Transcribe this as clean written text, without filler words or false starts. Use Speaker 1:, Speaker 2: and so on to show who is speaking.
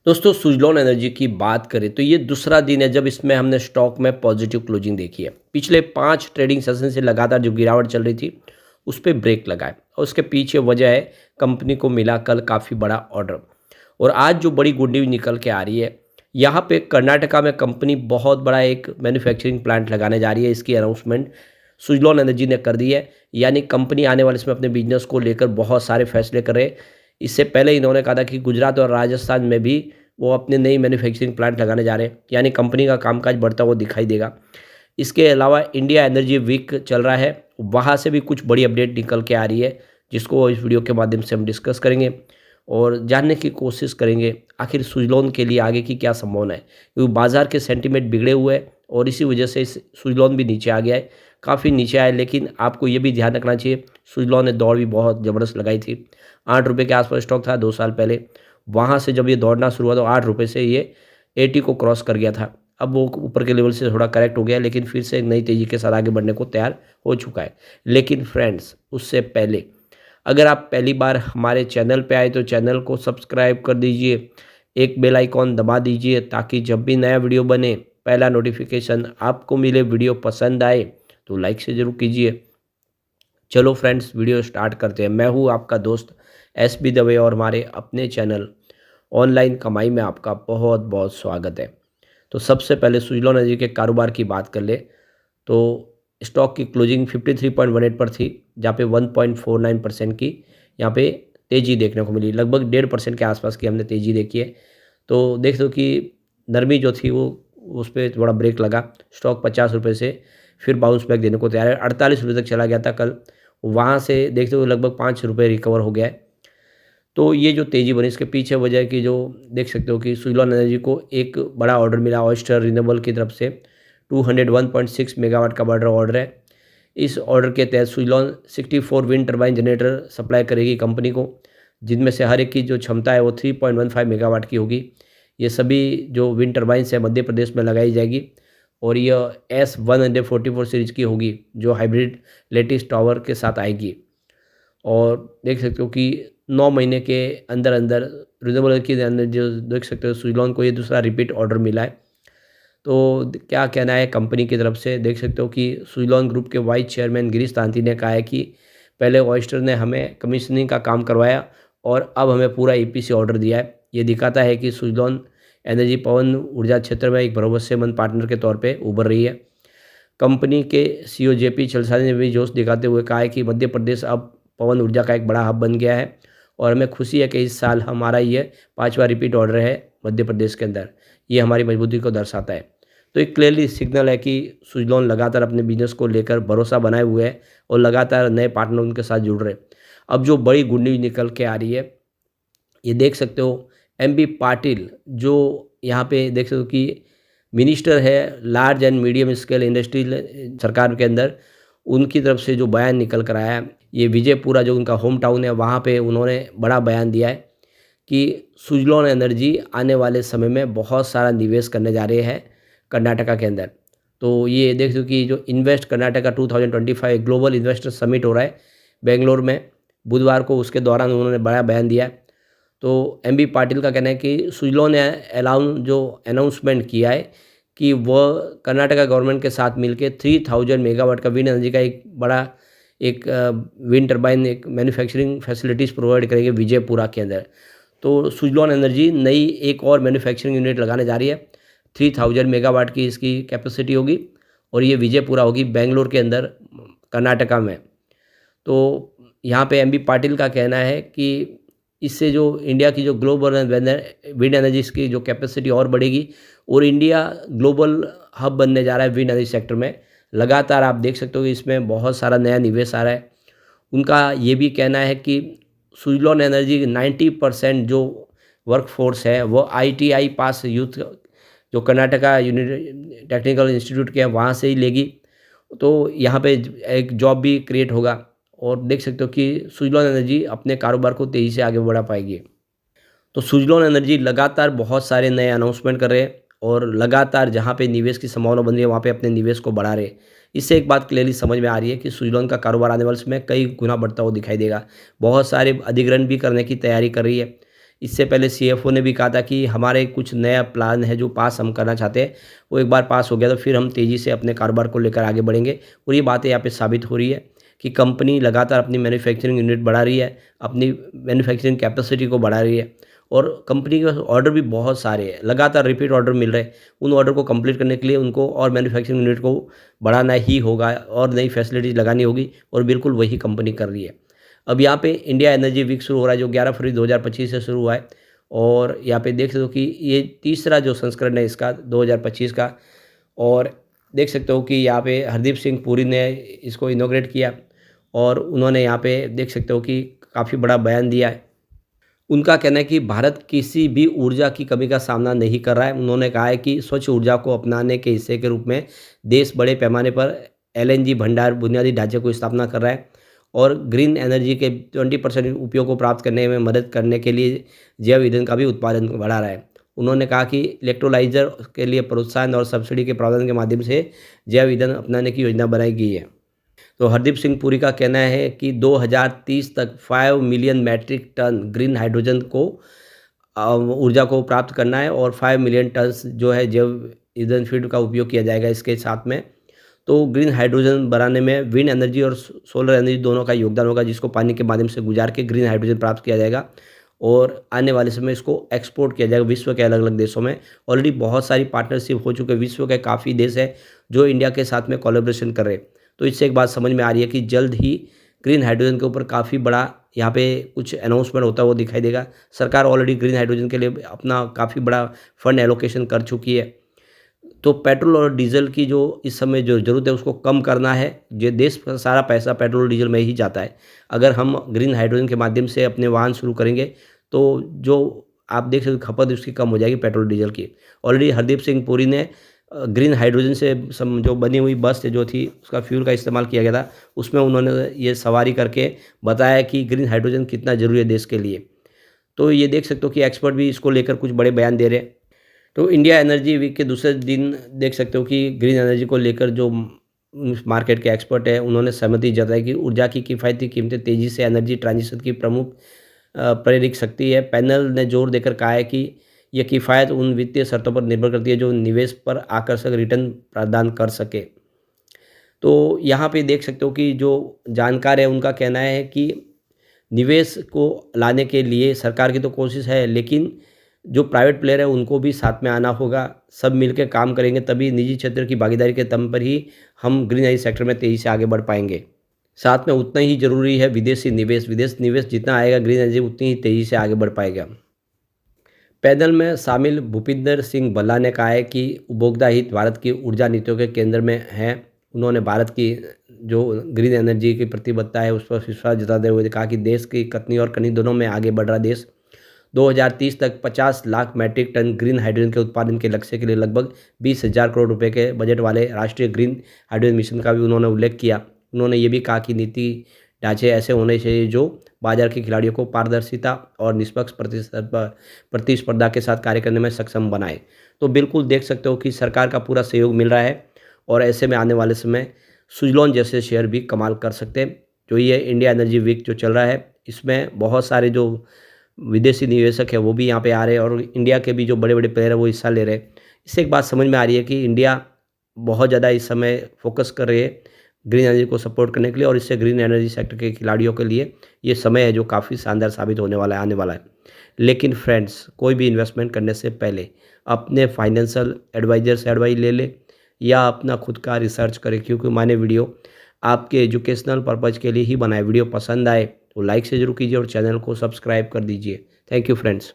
Speaker 1: दोस्तों सुज़लॉन एनर्जी की बात करें तो ये दूसरा दिन है जब इसमें हमने स्टॉक में पॉजिटिव क्लोजिंग देखी है। पिछले 5 ट्रेडिंग सेशन से लगातार जो गिरावट चल रही थी, उस पे ब्रेक लगा है और उसके पीछे वजह है कंपनी को मिला कल काफ़ी बड़ा ऑर्डर। और आज जो बड़ी गुड न्यूज़ निकल के आ रही है, यहाँ पे कर्नाटका में कंपनी बहुत बड़ा एक मैन्युफैक्चरिंग प्लांट लगाने जा रही है। इसकी अनाउंसमेंट सुज़लॉन एनर्जी ने कर दी है। यानी कंपनी आने वाले समय अपने बिजनेस को लेकर बहुत सारे फैसले कर रहे हैं। इससे पहले इन्होंने कहा था कि गुजरात और राजस्थान में भी वो अपने नई मैन्युफैक्चरिंग प्लांट लगाने जा रहे हैं, यानी कंपनी का कामकाज बढ़ता हुआ दिखाई देगा। इसके अलावा इंडिया एनर्जी वीक चल रहा है, वहाँ से भी कुछ बड़ी अपडेट निकल के आ रही है, जिसको इस वीडियो के माध्यम से हम डिस्कस करेंगे और जानने की कोशिश करेंगे आखिर सुज़लॉन के लिए आगे की क्या संभावना है। क्योंकि बाज़ार के सेंटीमेंट बिगड़े हुए हैं और इसी वजह से सुज़लॉन भी नीचे आ गया है, काफ़ी नीचे आया है। लेकिन आपको ये भी ध्यान रखना चाहिए, सुज़लॉन ने दौड़ भी बहुत ज़बरदस्त लगाई थी। 8 रुपये के आसपास स्टॉक था 2 साल पहले। वहाँ से जब ये दौड़ना शुरू हुआ तो 8 रुपये से ये 80 को क्रॉस कर गया था। अब वो ऊपर के लेवल से थोड़ा करेक्ट हो गया है, लेकिन फिर से एक नई तेज़ी के साथ आगे बढ़ने को तैयार हो चुका है। लेकिन फ्रेंड्स, उससे पहले अगर आप पहली बार हमारे चैनल पे आए तो चैनल को सब्सक्राइब कर दीजिए, एक बेल आइकॉन दबा दीजिए ताकि जब भी नया वीडियो बने पहला नोटिफिकेशन आपको मिले। वीडियो पसंद आए तो लाइक से ज़रूर कीजिए। चलो फ्रेंड्स, वीडियो स्टार्ट करते हैं। मैं हूँ आपका दोस्त एस बी दवे और हमारे अपने चैनल ऑनलाइन कमाई में आपका बहुत बहुत स्वागत है। तो सबसे पहले सुज़लॉन एनर्जी के कारोबार की बात कर ले तो स्टॉक की क्लोजिंग 53.18 पर थी, जहाँ पे 1.49% की यहाँ पे तेज़ी देखने को मिली। लगभग 1.5% के आसपास की हमने तेज़ी देखी है। तो देख दो कि नरमी जो थी वो उस पे थोड़ा ब्रेक लगा। स्टॉक 50 रुपये से फिर बाउंस बैक देने को तैयार है। 48 रुपये तक चला गया था कल, वहाँ से देखते हुए लगभग 5 रुपये रिकवर हो गया है। तो ये जो तेज़ी बनी इसके पीछे वजह है कि जो देख सकते हो कि सुज़लॉन एनर्जी को एक बड़ा ऑर्डर मिला ऑयस्टर रिन्यूएबल की तरफ से। 201.6 मेगावाट का बड़ा ऑर्डर है। इस ऑर्डर के तहत Suzlon 64 wind turbine generator supply करेगी कंपनी को, जिनमें से हर एक की जो क्षमता है वो 3.15 मेगावाट की होगी। ये सभी जो विंड टरबाइंस है मध्य प्रदेश में लगाई जाएगी और यह S144 सीरीज की होगी, जो हाइब्रिड लेटिस टावर के साथ आएगी। और देख सकते हो कि 9 महीने के अंदर अंदर रिन्यूएबल के अंदर जो देख सकते हो सुज़लॉन को ये दूसरा रिपीट ऑर्डर मिला है। तो क्या कहना है कंपनी की तरफ से, देख सकते हो कि सुज़लॉन ग्रुप के वाइस चेयरमैन गिरीश तांती ने कहा है कि पहले ऑयस्टर ने हमें कमीशनिंग का काम करवाया और अब हमें पूरा ईपीसी ऑर्डर दिया है। ये दिखाता है कि सुज़लॉन एनर्जी पवन ऊर्जा क्षेत्र में एक भरोसेमंद पार्टनर के तौर पे उभर रही है। कंपनी के सीईओ जेपी चलसानी ने भी जोश दिखाते हुए कहा है कि मध्य प्रदेश अब पवन ऊर्जा का एक बड़ा हब बन गया है और हमें खुशी है कि इस साल हमारा ये 5वां रिपीट ऑर्डर है मध्य प्रदेश के अंदर। ये हमारी मजबूती को दर्शाता है। तो एक क्लियरली सिग्नल है कि सुज़लॉन लगातार अपने बिजनेस को लेकर भरोसा बनाए हुए है और लगातार नए पार्टनर उनके साथ जुड़ रहे हैं। अब जो बड़ी गुड न्यूज़ निकल के आ रही है, ये देख सकते हो एमबी पाटिल जो यहाँ पे देख सकते हो कि मिनिस्टर है large and medium scale industry सरकार के अंदर, उनकी तरफ से जो बयान निकल कर आया है, ये विजयपुरा जो उनका होम टाउन है वहाँ पे उन्होंने बड़ा बयान दिया है कि सुज़लॉन एनर्जी आने वाले समय में बहुत सारा निवेश करने जा रहे हैं कर्नाटका के अंदर। तो ये देख दो कि जो invest Karnataka 2025 global investor summit हो रहा है बेंगलोर में बुधवार को, उसके दौरान उन्होंने बड़ा बयान दिया है। तो एमबी पाटिल का कहना है कि सुज़लॉन ने अनाउंसमेंट किया है कि वह कर्नाटका गवर्नमेंट के साथ मिलके 3000 मेगावाट का विंड एनर्जी का एक बड़ा एक विंड टरबाइन एक मैन्युफैक्चरिंग फैसिलिटीज़ प्रोवाइड करेंगे विजयपुरा के अंदर। तो सुज़लॉन एनर्जी नई एक और मैन्युफैक्चरिंग यूनिट लगाने जा रही है। 3000 मेगावाट की इसकी कैपेसिटी होगी और ये विजयपुरा होगी बेंगलोर के अंदर कर्नाटका में। तो यहाँ पे एमबी पाटिल का कहना है कि इससे जो इंडिया की जो ग्लोबल विंड एनर्जी की जो कैपेसिटी और बढ़ेगी और इंडिया ग्लोबल हब बनने जा रहा है विंड एनर्जी सेक्टर में। लगातार आप देख सकते हो कि इसमें बहुत सारा नया निवेश आ रहा है। उनका ये भी कहना है कि सुज़लॉन एनर्जी 90% जो वर्कफोर्स है वो आईटीआई पास यूथ जो कर्नाटका टेक्निकल इंस्टीट्यूट के हैं वहाँ से ही लेगी। तो यहाँ पे एक जॉब भी क्रिएट होगा और देख सकते हो कि सुज़लॉन एनर्जी अपने कारोबार को तेज़ी से आगे बढ़ा पाएगी। तो सुज़लॉन एनर्जी लगातार बहुत सारे नए अनाउंसमेंट कर रहे हैं और लगातार जहाँ पे निवेश की संभावना बन रही है वहाँ पे अपने निवेश को बढ़ा रहे हैं। इससे एक बात क्लियरली समझ में आ रही है कि सुज़लॉन का कारोबार आने वाले समय कई गुना बढ़ता हुआ दिखाई देगा। बहुत सारे अधिग्रहण भी करने की तैयारी कर रही है। इससे पहले सीएफओ ने भी कहा था कि हमारे कुछ नया प्लान है जो पास हम करना चाहते हैं, वो एक बार पास हो गया तो फिर हम तेज़ी से अपने कारोबार को लेकर आगे बढ़ेंगे। और ये बातें यहाँ पे साबित हो रही है कि कंपनी लगातार अपनी मैन्युफैक्चरिंग यूनिट बढ़ा रही है, अपनी मैन्युफैक्चरिंग कैपेसिटी को बढ़ा रही है और कंपनी के पास ऑर्डर भी बहुत सारे हैं, लगातार रिपीट ऑर्डर मिल रहे हैं। उन ऑर्डर को कंप्लीट करने के लिए उनको और मैन्युफैक्चरिंग यूनिट को बढ़ाना ही होगा और नई फैसिलिटीज़ लगानी होगी और बिल्कुल वही कंपनी कर रही है। अब यहाँ पे इंडिया एनर्जी वीक शुरू हो रहा है जो 11 फरवरी 2025 से शुरू हुआ है और यहाँ पे देख सकते हो कि ये तीसरा जो संस्करण है इसका 2025 का। और देख सकते हो कि यहाँ पे हरदीप सिंह पुरी ने इसको इनॉग्रेट किया और उन्होंने यहाँ पे देख सकते हो कि काफ़ी बड़ा बयान दिया है। उनका कहना है कि भारत किसी भी ऊर्जा की कमी का सामना नहीं कर रहा है। उन्होंने कहा है कि स्वच्छ ऊर्जा को अपनाने के हिस्से के रूप में देश बड़े पैमाने पर एलएनजी भंडार बुनियादी ढांचे को स्थापना कर रहा है और ग्रीन एनर्जी के 20% उपयोग को प्राप्त करने में मदद करने के लिए जैव ईंधन का भी उत्पादन बढ़ा रहा है। उन्होंने कहा कि इलेक्ट्रोलाइजर के लिए प्रोत्साहन और सब्सिडी के प्रावधान के माध्यम से जैव ईंधन अपनाने की योजना बनाई गई है। तो हरदीप सिंह पुरी का कहना है कि 2030 तक 5 million metric ton green hydrogen को ऊर्जा को प्राप्त करना है और 5 मिलियन टन जो है जैव ईंधन फीड का उपयोग किया जाएगा इसके साथ में। तो ग्रीन हाइड्रोजन बनाने में विंड एनर्जी और सोलर एनर्जी दोनों का योगदान होगा जिसको पानी के माध्यम से गुजार के ग्रीन हाइड्रोजन प्राप्त किया जाएगा और आने वाले समय इसको एक्सपोर्ट किया जाएगा विश्व के अलग अलग देशों में। ऑलरेडी बहुत सारी पार्टनरशिप हो चुके, विश्व के काफ़ी देश हैं जो इंडिया के साथ में कोलैबोरेशन कर रहे हैं। तो इससे एक बात समझ में आ रही है कि जल्द ही ग्रीन हाइड्रोजन के ऊपर काफ़ी बड़ा यहाँ पे कुछ अनाउंसमेंट होता हुआ दिखाई देगा। सरकार ऑलरेडी ग्रीन हाइड्रोजन के लिए अपना काफ़ी बड़ा फंड एलोकेशन कर चुकी है। तो पेट्रोल और डीजल की जो इस समय जो ज़रूरत है उसको कम करना है। जो देश का सारा पैसा पेट्रोल और डीजल में ही जाता है। अगर हम ग्रीन हाइड्रोजन के माध्यम से अपने वाहन शुरू करेंगे तो जो आप देख सकते खपत उसकी कम हो जाएगी पेट्रोल डीजल की। ऑलरेडी हरदीप सिंह पुरी ने ग्रीन हाइड्रोजन से जो बनी हुई बस जो थी उसका फ्यूल का इस्तेमाल किया गया था, उसमें उन्होंने ये सवारी करके बताया कि ग्रीन हाइड्रोजन कितना ज़रूरी है देश के लिए। तो ये देख सकते हो कि एक्सपर्ट भी इसको लेकर कुछ बड़े बयान दे रहे हैं। तो इंडिया एनर्जी वीक के दूसरे दिन देख सकते हो कि ग्रीन एनर्जी को लेकर जो मार्केट के एक्सपर्ट है उन्होंने सहमति जताई कि ऊर्जा की किफ़ायती कीमतें तेज़ी से एनर्जी ट्रांजिशन की प्रमुख प्रेरक शक्ति है। पैनल ने जोर देकर कहा है कि यह किफ़ायत उन वित्तीय शर्तों पर निर्भर करती है जो निवेश पर आकर्षक रिटर्न प्रदान कर सके। तो यहाँ पे देख सकते हो कि जो जानकार है उनका कहना है कि निवेश को लाने के लिए सरकार की तो कोशिश है लेकिन जो प्राइवेट प्लेयर है उनको भी साथ में आना होगा। सब मिलकर काम करेंगे तभी निजी क्षेत्र की भागीदारी के दम पर ही हम ग्रीन एनर्जी सेक्टर में तेज़ी से आगे बढ़ पाएंगे। साथ में उतना ही ज़रूरी है विदेशी निवेश। विदेश निवेश जितना आएगा ग्रीन एनर्जी उतनी ही तेज़ी से आगे बढ़ पाएगा। पैनल में शामिल भूपिंदर सिंह भल्ला ने कहा है कि उपभोक्ता हित भारत की ऊर्जा नीतियों के केंद्र में है। उन्होंने भारत की जो ग्रीन एनर्जी की प्रतिबद्धता है उस पर विश्वास जताते हुए कहा कि देश की कतनी और कनी दोनों में आगे बढ़ रहा देश 2030 तक 50 lakh metric ton green hydrogen के उत्पादन के लक्ष्य के लिए लगभग 20,000 करोड़ रुपए के बजट वाले राष्ट्रीय ग्रीन हाइड्रोजन मिशन का भी उन्होंने उल्लेख किया। उन्होंने ये भी कहा कि नीति ढांचे ऐसे होने चाहिए जो बाजार के खिलाड़ियों को पारदर्शिता और निष्पक्ष प्रतिस्पर्धा के साथ कार्य करने में सक्षम बनाए। तो बिल्कुल देख सकते हो कि सरकार का पूरा सहयोग मिल रहा है और ऐसे में आने वाले समय सुजलॉन जैसे शेयर भी कमाल कर सकते हैं। जो ये इंडिया एनर्जी वीक जो चल रहा है इसमें बहुत सारे जो विदेशी निवेशक है वो भी यहाँ पे आ रहे हैं और इंडिया के भी जो बड़े बड़े प्लेयर है वो हिस्सा ले रहे हैं। इससे एक बात समझ में आ रही है कि इंडिया बहुत ज़्यादा इस समय फोकस कर रही है ग्रीन एनर्जी को सपोर्ट करने के लिए और इससे ग्रीन एनर्जी सेक्टर के खिलाड़ियों के लिए ये समय है जो काफ़ी शानदार साबित होने वाला है आने वाला है। लेकिन फ्रेंड्स कोई भी इन्वेस्टमेंट करने से पहले अपने फाइनेंशियल एडवाइजर से एडवाइस ले ले या अपना खुद का रिसर्च करें क्योंकि मैंने वीडियो आपके एजुकेशनल पर्पज़ के लिए ही बनाया। वीडियो पसंद आए तो लाइक से जरूर कीजिए और चैनल को सब्सक्राइब कर दीजिए। Thank you friends.